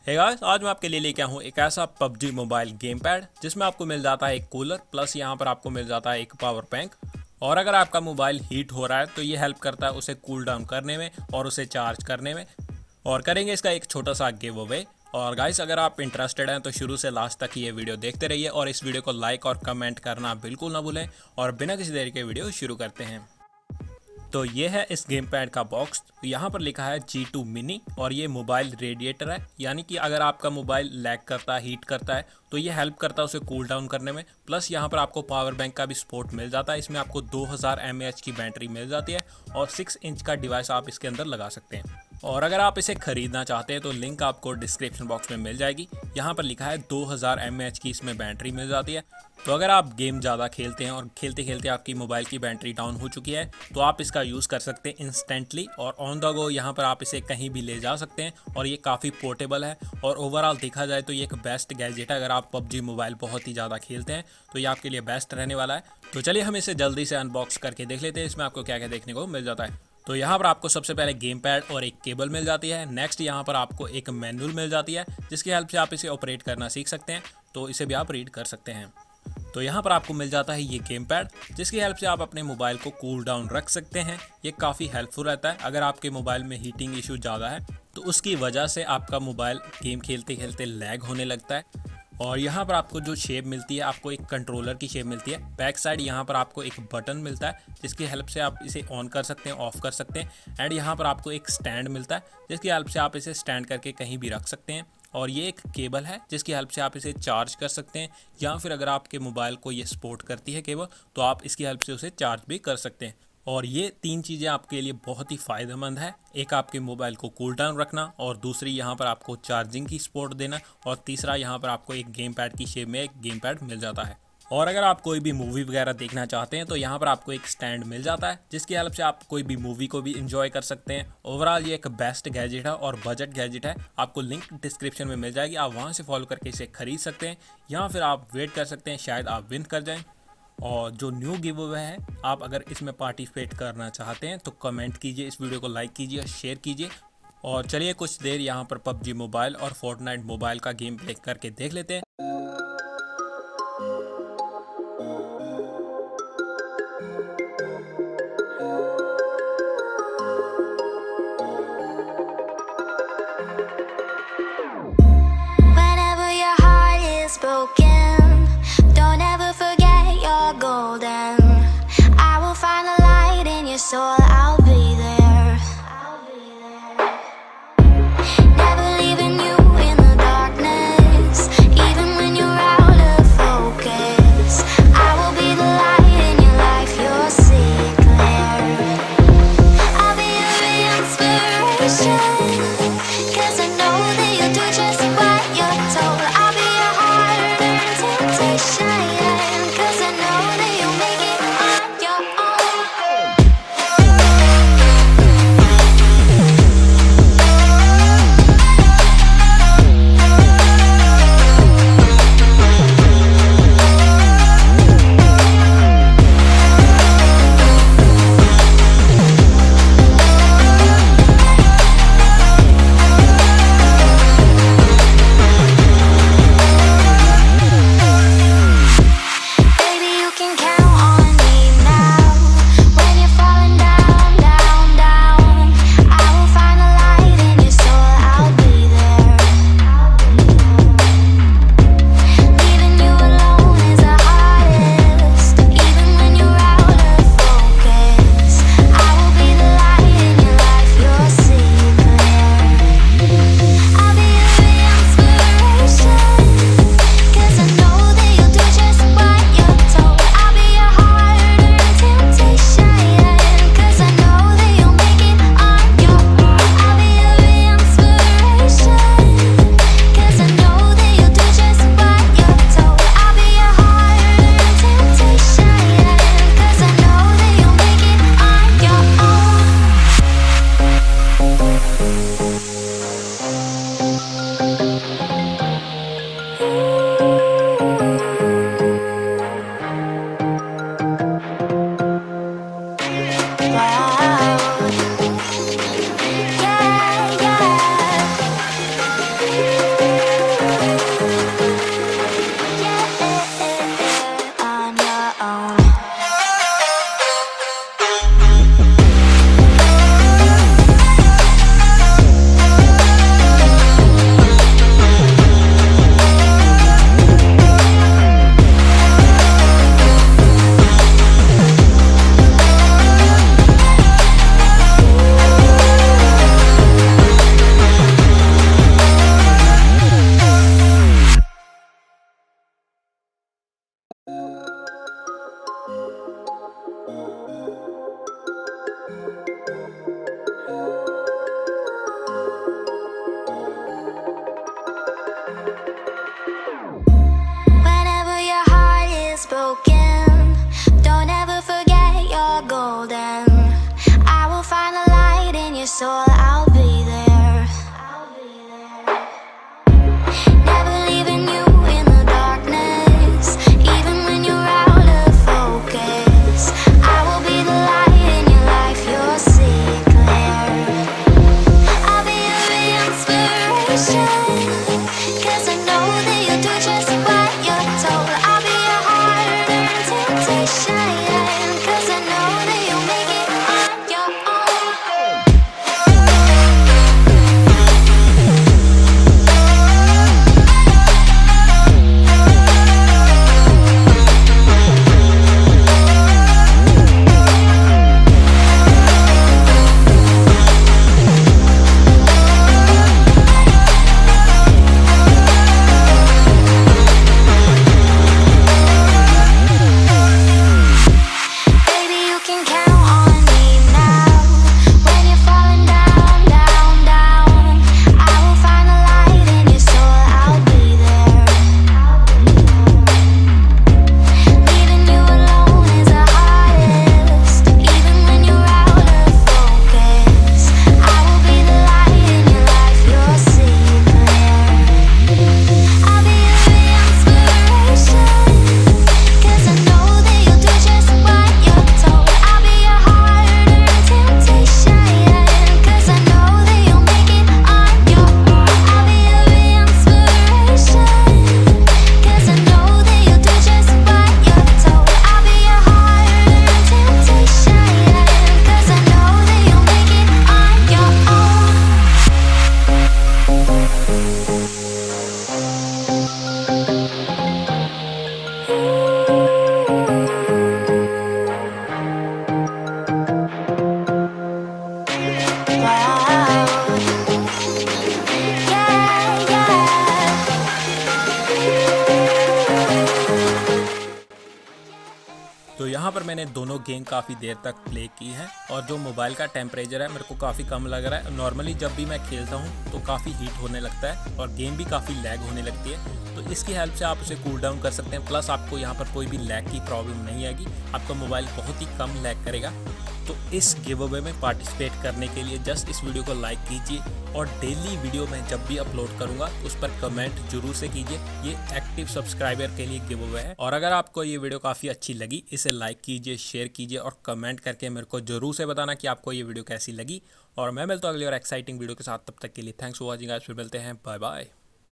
Hey guys, आज मैं आपके लिए लेके आया हूँ एक ऐसा PUBG मोबाइल गेम पैड जिसमें आपको मिल जाता है एक कूलर प्लस यहाँ पर आपको मिल जाता है एक पावर बैंक। और अगर आपका मोबाइल हीट हो रहा है तो ये हेल्प करता है उसे कूल डाउन करने में और उसे चार्ज करने में। और करेंगे इसका एक छोटा सा गिव अवे। और गाइस, अगर आप इंटरेस्टेड हैं तो शुरू से लास्ट तक ये वीडियो देखते रहिए और इस वीडियो को लाइक और कमेंट करना बिल्कुल ना भूलें। और बिना किसी देरी के वीडियो शुरू करते हैं। तो ये है इस गेम पैड का बॉक्स। यहाँ पर लिखा है G2 मिनी और ये मोबाइल रेडिएटर है, यानी कि अगर आपका मोबाइल लैग करता है, हीट करता है तो ये हेल्प करता है उसे कूल डाउन करने में। प्लस यहाँ पर आपको पावर बैंक का भी सपोर्ट मिल जाता है। इसमें आपको 2000 mAh की बैटरी मिल जाती है और 6 इंच का डिवाइस आप इसके अंदर लगा सकते हैं। और अगर आप इसे खरीदना चाहते हैं तो लिंक आपको डिस्क्रिप्शन बॉक्स में मिल जाएगी। यहाँ पर लिखा है 2000 mAh की इसमें बैटरी मिल जाती है। तो अगर आप गेम ज़्यादा खेलते हैं और खेलते खेलते आपकी मोबाइल की बैटरी डाउन हो चुकी है तो आप इसका यूज़ कर सकते हैं इंस्टेंटली और ऑन द गो। यहाँ पर आप इसे कहीं भी ले जा सकते हैं और ये काफ़ी पोर्टेबल है। और ओवरऑल देखा जाए तो ये एक बेस्ट गैजेट है। अगर आप PUBG मोबाइल बहुत ही ज़्यादा खेलते हैं तो ये आपके लिए बेस्ट रहने वाला है। तो चलिए हम इसे जल्दी से अनबॉक्स करके देख लेते हैं इसमें आपको क्या क्या देखने को मिल जाता है। तो यहाँ पर आपको सबसे पहले गेम पैड और एक केबल मिल जाती है। नेक्स्ट यहाँ पर आपको एक मैनुअल मिल जाती है जिसकी हेल्प से आप इसे ऑपरेट करना सीख सकते हैं, तो इसे भी आप रीड कर सकते हैं। तो यहाँ पर आपको मिल जाता है ये गेम पैड जिसकी हेल्प से आप अपने मोबाइल को कूल डाउन रख सकते हैं। ये काफ़ी हेल्पफुल रहता है अगर आपके मोबाइल में हीटिंग इशू ज़्यादा है तो उसकी वजह से आपका मोबाइल गेम खेलते खेलते लैग होने लगता है। और यहाँ पर आपको जो शेप मिलती है, आपको एक कंट्रोलर की शेप मिलती है। बैक साइड यहाँ पर आपको एक बटन मिलता है जिसकी हेल्प से आप इसे ऑन कर सकते हैं, ऑफ कर सकते हैं। एंड यहाँ पर आपको एक स्टैंड मिलता है जिसकी हेल्प से आप इसे स्टैंड करके कहीं भी रख सकते हैं। और ये एक केबल है जिसकी हेल्प से आप इसे चार्ज कर सकते हैं, या फिर अगर आपके मोबाइल को ये सपोर्ट करती है केबल तो आप इसकी हेल्प से उसे चार्ज भी कर सकते हैं। और ये 3 चीज़ें आपके लिए बहुत ही फ़ायदेमंद है। एक आपके मोबाइल को कूल डाउन रखना, और दूसरी यहाँ पर आपको चार्जिंग की सपोर्ट देना, और तीसरा यहाँ पर आपको एक गेम पैड की शेप में एक गेम पैड मिल जाता है। और अगर आप कोई भी मूवी वगैरह देखना चाहते हैं तो यहाँ पर आपको एक स्टैंड मिल जाता है जिसकी हेल्प से आप कोई भी मूवी को भी एंजॉय कर सकते हैं। ओवरऑल ये एक बेस्ट गैजेट है और बजट गैजेट है। आपको लिंक डिस्क्रिप्शन में मिल जाएगी, आप वहाँ से फॉलो करके इसे खरीद सकते हैं, या फिर आप वेट कर सकते हैं, शायद आप विन कर जाएँ। और जो न्यू गिव अवे है, आप अगर इसमें पार्टिसिपेट करना चाहते हैं तो कमेंट कीजिए, इस वीडियो को लाइक कीजिए, शेयर कीजिए। और चलिए कुछ देर यहाँ पर PUBG मोबाइल और फोर्टनाइट मोबाइल का गेम प्ले करके देख लेते हैं। Whenever your heart is broken, don't ever forget you're golden. I will find the light in your soul, I'll be there. Never leaving you in the darkness, even when you're out of focus. I will be the light in your life, you'll see it clear. I'll be your inspiration, 'cause I know that you'll do just what you're told. I'll be your heart-earned temptation, 'cause I know that you'll make it on your own. soul, I'll be there. Never leaving you in the darkness, even when you're out of focus. I will be the light in your life, you'll see it clear. I'll be your inspiration, 'cause I know that you'll do just what you're told. I'll be your hard-earned temptation, 'cause I know that you'll make it on your own. Baby, you can count on me now. When you're falling down, down, down, I will find the light in your soul, I'll be there. Leaving you alone is the hardest, even when you're out of focus. I will be the light in your life, you'll see it clear. I'll be your inspiration, 'cause I know that you'll do just what you're told. I'll be your hard-earned temptation, 'cause I know that you'll make it on your own. I'll be your inspiration, 'cause I know that you'll do just what you're told. I'll be your hard-earned temptation, 'cause I know that you'll make it on your own. Wow. Yeah, yeah. तो यहाँ पर मैंने दोनों game काफ़ी देर तक play की है और जो मोबाइल का टेम्परेचर है मेरे को काफ़ी कम लग रहा है। नॉर्मली जब भी मैं खेलता हूँ तो काफ़ी हीट होने लगता है और गेम भी काफ़ी लैग होने लगती है। तो इसकी हेल्प से आप उसे कूल डाउन कर सकते हैं। प्लस आपको यहाँ पर कोई भी लैग की प्रॉब्लम नहीं आएगी, आपका मोबाइल बहुत ही कम लैग करेगा। तो इस गिव अवे में पार्टिसिपेट करने के लिए जस्ट इस वीडियो को लाइक कीजिए और डेली वीडियो मैं जब भी अपलोड करूंगा उस पर कमेंट जरूर से कीजिए। ये एक्टिव सब्सक्राइबर के लिए गिव अवे है। और अगर आपको ये वीडियो काफ़ी अच्छी लगी, इसे लाइक कीजिए, शेयर कीजिए और कमेंट करके मेरे को जरूर से बताना कि आपको ये वीडियो कैसी लगी। और मैं मिलता हूँ अगली और एक्साइटिंग वीडियो के साथ। तब तक के लिए थैंक्स फॉर वॉचिंग गाइस, फिर मिलते हैं, बाय बाय।